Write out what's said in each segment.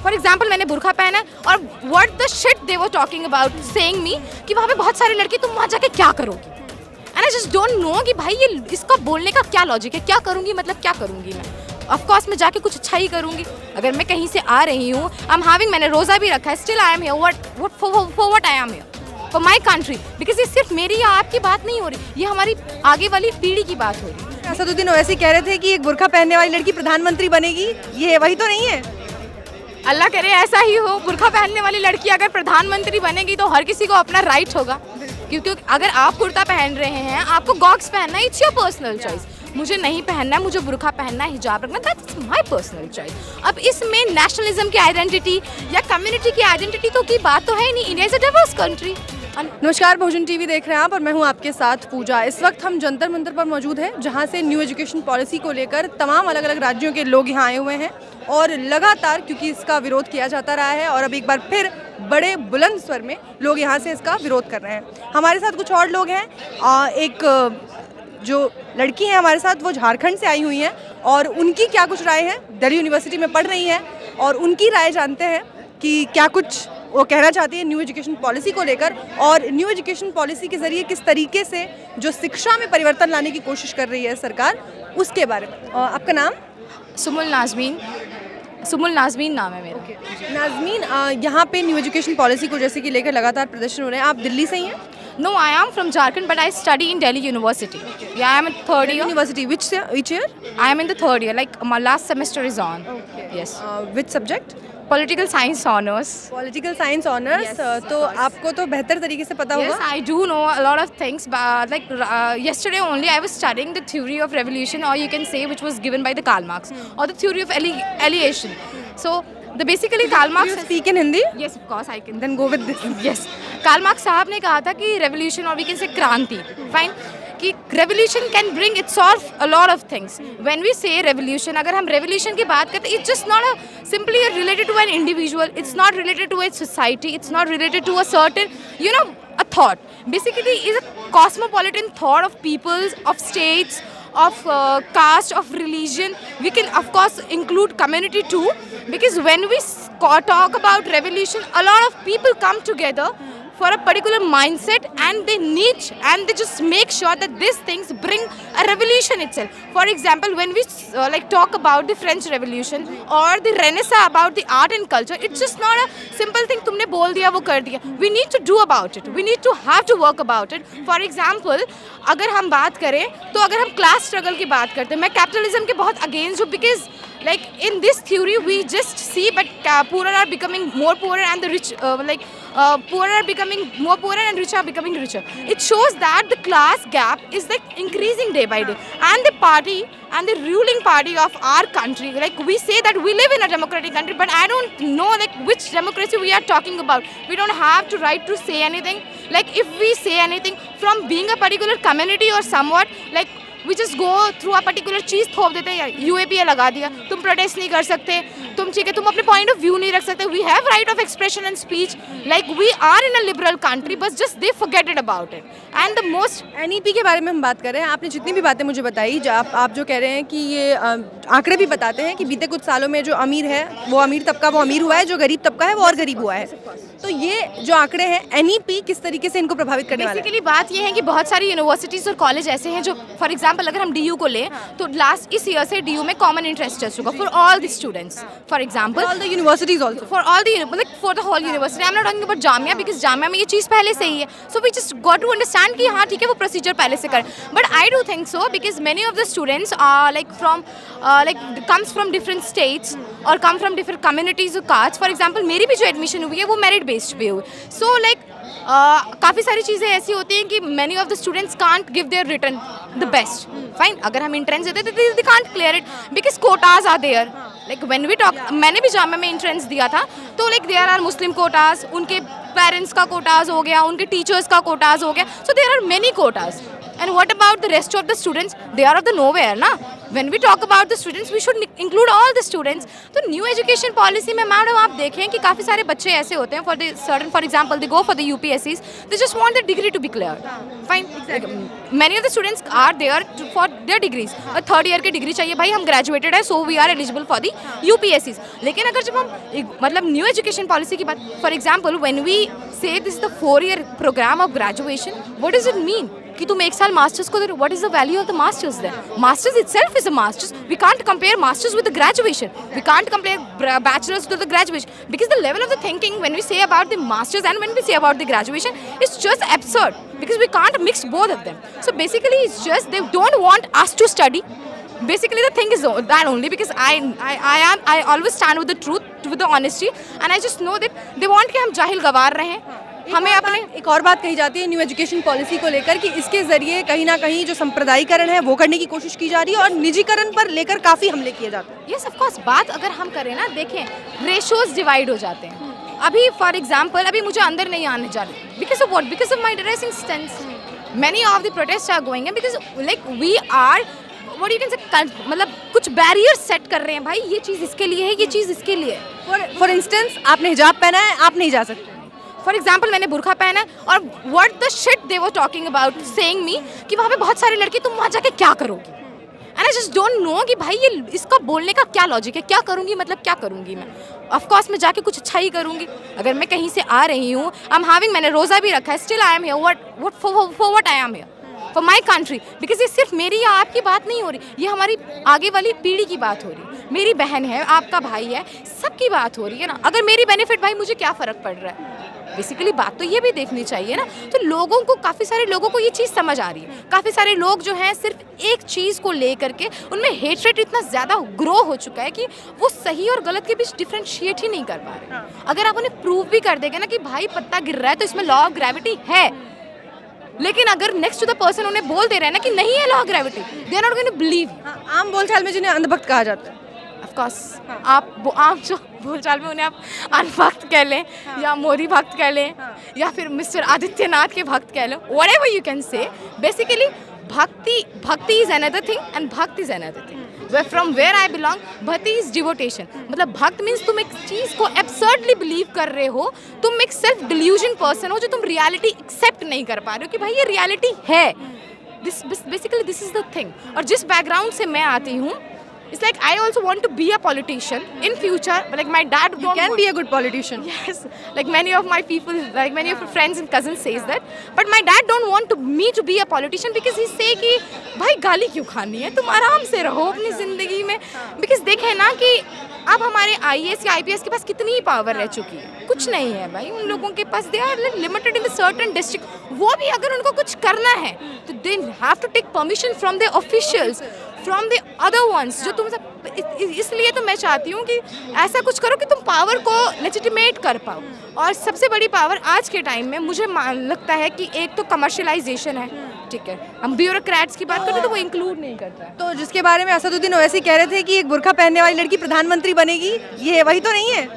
For example मैंने बुरखा पहना है और what the shit they were talking about saying me कि वहाँ पे बहुत सारी लड़की, तुम वहाँ जाके क्या करोगी? And I just don't know कि भाई ये इसका बोलने का क्या लॉजिक है, क्या करूँगी मतलब क्या करूँगी मैं? ऑफ कोर्स मैं जाके कुछ अच्छा ही करूँगी। अगर मैं कहीं से आ रही हूँ, मैंने रोज़ा भी रखा है, still I am here, what I am here for my country, because ये सिर्फ मेरी या आपकी बात नहीं हो रही, ये हमारी आगे वाली पीढ़ी की बात हो रही है। असदुद्दीन ओवैसी कह रहे थे कि एक बुर्का पहनने वाली लड़की प्रधानमंत्री बनेगी, ये वही तो नहीं है? अल्लाह करे ऐसा ही हो। बुर्का पहनने वाली लड़की अगर प्रधानमंत्री बनेगी तो हर किसी को अपना राइट होगा, क्योंकि अगर आप कुर्ता पहन रहे हैं, आपको गॉग्स पहनना है, इट्स योर पर्सनल चॉइस। मुझे नहीं पहनना है, मुझे बुर्का पहनना है, हिजाब रखना, दैट्स माय पर्सनल चॉइस। अब इसमें नेशनलिज्म की आइडेंटिटी या कम्युनिटी की आइडेंटिटी तो की बात तो है नहीं। India is a diverse country. नमस्कार, बहुजन टीवी देख रहे हैं आप और मैं हूं आपके साथ पूजा। इस वक्त हम जंतर मंतर पर मौजूद हैं, जहां से न्यू एजुकेशन पॉलिसी को लेकर तमाम अलग अलग राज्यों के लोग यहां आए हुए हैं और लगातार क्योंकि इसका विरोध किया जाता रहा है और अब एक बार फिर बड़े बुलंद स्वर में लोग यहां से इसका विरोध कर रहे हैं। हमारे साथ कुछ और लोग हैं। एक जो लड़की है हमारे साथ, वो झारखंड से आई हुई हैं और उनकी क्या कुछ राय है, दिल्ली यूनिवर्सिटी में पढ़ रही हैं और उनकी राय जानते हैं कि क्या कुछ वो कहना चाहती है न्यू एजुकेशन पॉलिसी को लेकर और न्यू एजुकेशन पॉलिसी के ज़रिए किस तरीके से जो शिक्षा में परिवर्तन लाने की कोशिश कर रही है सरकार, उसके बारे में। आपका नाम? सुमुल नाज़मीन नाम है मेरा। नाज़मीन, यहाँ पे न्यू एजुकेशन पॉलिसी को जैसे कि लेकर लगातार प्रदर्शन हो रहे हैं, आप दिल्ली से ही हैं? No, I am from Jharkhand, but I study in Delhi University. Yeah, I am in third year. University, which year? I am in the third year. Like my last semester is on. Okay. Yes. Which subject? Political science honors. Political science honors. Yes, तो आपको तो बेहतर तरीके से पता Yes, होगा। I do know a lot of things. But like yesterday only, I was studying the theory of revolution, or you can say, which was given by the Karl Marx, or the theory of alienation. So. The basically Karl Marx. Do you speak in Hindi? Yes, of course I can. Then go with this. Yes. Karl Marx साहब ने कहा था कि revolution और we can say क्रांति, fine, कि revolution can bring it solve a lot of things. When we say revolution, अगर हम revolution की बात करते हैं, it's just not simply related to an individual. It's not related to a society. It's not related to a certain, a thought. Basically, is a cosmopolitan thought of peoples, of states, of caste, of religion. We can of course include community too, because when we talk about revolution, a lot of people come together for a particular mindset and they just make sure that these things bring a revolution itself. For example, when we talk about the French Revolution or the Renaissance, about the art and culture, it's just not a simple thing तुमने बोल दिया वो कर दिया. We need to do about it. We need to have to work about it. For example, अगर हम बात करें तो अगर हम क्लास स्ट्रगल की बात करते हैं, मैं कैपिटलिज्म के बहुत अगेंस्ट हूँ, because like in this theory we just see but poorer are becoming more poorer and the rich poorer are becoming more poorer and rich are becoming richer. It shows that the class gap is like increasing day by day, and the party and the ruling party of our country, like we say that we live in a democratic country, but I don't know like which democracy we are talking about. We don't have to right to say anything. Like if we say anything from being a particular community or somewhat, like we just go through a particular चीज़ थोप देते हैं, UAPA लगा दिया, तुम protest नहीं कर सकते, तुम ठीक है, तुम अपने पॉइंट ऑफ व्यू नहीं रख सकते. We have right of expression and speech, like we are in a liberal country, बस just they forgeted about it. And the most NEP के बारे में हम बात कर रहे हैं. आपने जितनी भी बातें मुझे बताई, आप जो कह रहे हैं कि ये आंकड़े भी बताते हैं कि बीते कुछ सालों में जो अमीर है वो अमीर तबका वो अमीर हुआ है, जो गरीब तबका है वो और गरीब हुआ है. तो ये जो आंकड़े हैं NEP किस तरीके से इनको प्रभावित करने वाला है? बेसिकली बात ये है कि बहुत सारी यूनिवर्सिटीज़ और कॉलेज ऐसे हैं जो, फॉर एग्जांपल अगर हम DU को लें तो लास्ट इस ईयर से DU में कॉमन इंटरेस्ट चल चुका for all the students. For example all the universities also, for all the like for the whole university. I'm not talking about Jamia, because Jamia में ये चीज़ पहले से ही है. So we just got to understand कि हाँ ठीक है वो प्रोसीजर पहले से करें. But I do think so, because many of the students are like from comes from different states और कम फ्रॉम डिफरेंट कम्युनिटीज और कास्ट. फॉर एग्जाम्पल मेरी भी जो एडमिशन हुई है वो मेरिट बेस्ड पे हुई. सो लाइक काफ़ी सारी चीज़ें ऐसी होती हैं कि many of the students can't give their return the best. Fine, अगर हम एंट्रेंस देते तो they can't clear it because quotas are there. Like when we talk, मैंने भी जामिया में एंट्रेंस दिया था, तो like there are Muslim quotas, उनके पेरेंट्स का कोटाज हो गया, उनके टीचर्स का कोटाज हो गया. So there are many quotas. And what about the rest of the students? They are of the nowhere, ना. when we talk about the students we should include all the students. तो new education policy में madam आप देखें कि काफ़ी सारे बच्चे ऐसे होते हैं for example they go for the UPSCs, they just want their degree to be cleared. Fine. Many of the students are there for their degrees. और थर्ड ईयर की डिग्री चाहिए भाई, हम ग्रेजुएटेड है so we are eligible for the UPSCs. लेकिन अगर जब हम मतलब न्यू एजुकेशन पॉलिसी की बात, for example when we say this the 4-year program of graduation, what does it mean कि तुम एक साल मास्टर्स को दे, what is the value of the masters there? Masters itself is a masters. We can't compare masters with the graduation, we can't compare bachelors to the graduation, because the level of the thinking when we say about the masters and when we say about the graduation is just absurd, because we can't mix both of them. So basically it's just they don't want us to study. Basically the thing is that only, because I always stand with the truth, with the honesty, and I just know that they want कि हम जाहिल गवार रहें. हमें अपने एक और बात कही जाती है न्यू एजुकेशन पॉलिसी को लेकर कि इसके जरिए कहीं ना कहीं जो सांप्रदायिकरण है वो करने की कोशिश की जा रही है और निजीकरण पर लेकर काफ़ी हमले किए जाते हैं. Yes of course. बात अगर हम करें ना, देखें रेशोज डिवाइड हो जाते हैं. अभी फॉर एग्जाम्पल अभी मुझे अंदर नहीं आने जा रही because of what, because of my dressing sense. Many of the protest are going because like we are what you can say, मतलब कुछ बैरियर सेट कर रहे हैं भाई, ये चीज़ इसके लिए है, ये चीज़ इसके लिए है. फॉर इंस्टेंस आपने हिजाब पहना है, आप नहीं जा सकते. फॉर एग्जाम्पल मैंने बुरखा पहना है और what the shit they were talking about saying me कि वहाँ पे बहुत सारी लड़की, तुम वहाँ जाके क्या करोगी? And I just don't know कि भाई ये इसका बोलने का क्या लॉजिक है. क्या करूँगी मतलब क्या करूँगी मैं? ऑफकोर्स मैं जाके कुछ अच्छा ही करूँगी. अगर मैं कहीं से आ रही हूँ, मैंने रोज़ा भी रखा है, still I am here for what I am here for my country. Because ये सिर्फ मेरी या आपकी बात नहीं हो रही, ये हमारी आगे वाली पीढ़ी की बात हो रही है. मेरी बहन है, आपका भाई है, सबकी बात हो रही है ना. अगर मेरी बेनिफिट भाई, मुझे क्या फ़र्क पड़ रहा है? बेसिकली बात तो ये भी देखनी चाहिए ना. तो लोगों को, काफ़ी सारे लोगों को ये चीज़ समझ आ रही है. काफ़ी सारे लोग जो हैं सिर्फ एक चीज़ को लेकर के उनमें हेट्रेट इतना ज़्यादा ग्रो हो चुका है कि वो सही और गलत के बीच डिफ्रेंशिएट ही नहीं कर पा रहे. अगर आप उन्हें प्रूव भी कर देंगे ना कि भाई पत्ता गिर रहा है तो इसमें लॉ ऑफ ग्रेविटी है, लेकिन अगर नेक्स्ट टू द पर्सन उन्हें बोल दे रहे हैं ना कि नहीं है law of gravity, they are not going to believe. आम बोलचाल में जिन्हें अंधभक्त कहा जाता है, ऑफकोर्स आप जो बोलचाल में उन्हें आप अनभक्त कह लें या मोदी भक्त कह लें या फिर मिस्टर आदित्यनाथ के भक्त कह लें, whatever you can say. Basically भक्ति इज अनदर थिंग एंड भक्त is another thing. From where I belong, भक्ति इज डिवोटेशन. मतलब भक्त मीन्स तुम एक चीज़ को एब्सर्डली बिलीव कर रहे हो, तुम एक सेल्फ डिल्यूजन पर्सन हो जो तुम रियलिटी एक्सेप्ट नहीं कर पा रहे हो कि भाई ये रियलिटी है. Basically this is the thing. और जिस बैकग्राउंड से मैं आती हूँ, it's like I also want to be a politician in future, but like my dad you can be a good politician. Yes, like many of my people, like many of my friends and cousins says that, but my dad don't want me to be a politician because he say कि भाई गाली क्यों खानी है, तुम आराम से रहो अपनी ज़िंदगी में. because देखें ना कि अब हमारे IAS या IPS के पास कितनी पावर रह चुकी है, कुछ नहीं है भाई उन लोगों के पास. They are limited in the certain district. वो भी अगर उनको कुछ करना है तो they have to take permission from the officials, from the other ones जो तुम सब. इसलिए तो मैं चाहती हूँ कि ऐसा कुछ करो कि तुम पावर को लेजिटिमेट कर पाओ. और सबसे बड़ी पावर आज के टाइम में मुझे लगता है कि एक तो कमर्शलाइजेशन है. ठीक है, हम ब्यूरोक्रेट्स की बात करें तो वो इंक्लूड नहीं करता है. तो जिसके बारे में असदुद्दीन ओवैसी कह रहे थे कि एक बुर्का पहनने वाली लड़की प्रधानमंत्री बनेगी, ये वही तो नहीं है?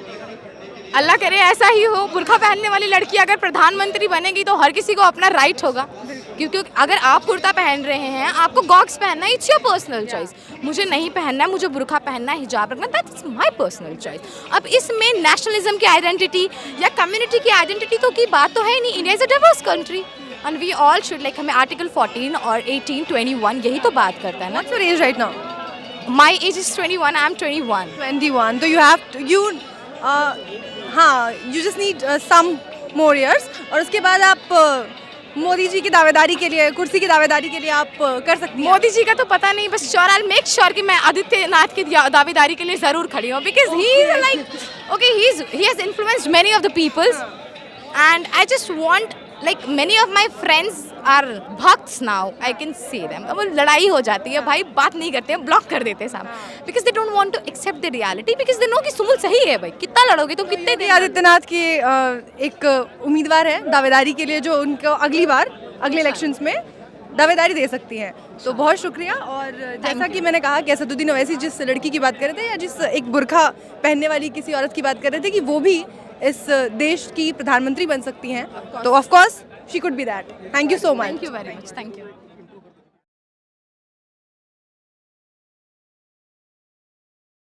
अल्लाह करे ऐसा ही हो. बुर्का पहनने वाली लड़की अगर प्रधानमंत्री बनेगी तो हर किसी को अपना राइट होगा, क्योंकि अगर आप कुर्ता पहन रहे हैं, आपको गॉग्स पहनना है, इट्स योर पर्सनल चॉइस. मुझे नहीं पहनना है, मुझे बुर्का पहनना है, हिजाब रखना, दैट्स माय पर्सनल चॉइस. अब इसमें नेशनलिज्म की आइडेंटिटी या कम्युनिटी की आइडेंटिटी तो की बात तो है ही नहीं. India is a diverse country and we all should like, हमें आर्टिकल 14 और 18, 21 यही तो बात करता है ना. What's your age right now? My age is 21, I am 21. 21. तो you have to, हाँ, you just need some more years और उसके बाद आप मोदी जी की दावेदारी के लिए, कुर्सी की दावेदारी के लिए आप कर सकती हैं. मोदी जी का तो पता नहीं, बस श्योर आई मेक श्योर कि मैं आदित्यनाथ की दावेदारी के लिए ज़रूर खड़ी हूँ. Because he is like okay, he has influenced many of the peoples and I just want like many of my friends are bhakts now, I can say them. अब लड़ाई हो जाती है भाई, बात नहीं करते हैं, ब्लॉक कर देते हैं साहब, because they don't want to accept the reality, because they know कि सुमुल सही है भाई, कितना लड़ोगे तुम, कितने दिन. आदित्यनाथ की एक उम्मीदवार है दावेदारी के लिए जो उनको अगली बार अगले इलेक्शंस में दावेदारी दे सकती हैं. तो बहुत शुक्रिया. और जैसा कि मैंने कहा कि असदुद्दीन ओवैसी जिस लड़की की बात कर रहे थे या जिस एक बुर्खा पहनने वाली किसी औरत की बात कर रहे थे कि वो भी इस देश की प्रधानमंत्री बन सकती हैं, तो of course she could be that. Thank you so much. Thank you very much. Thank you.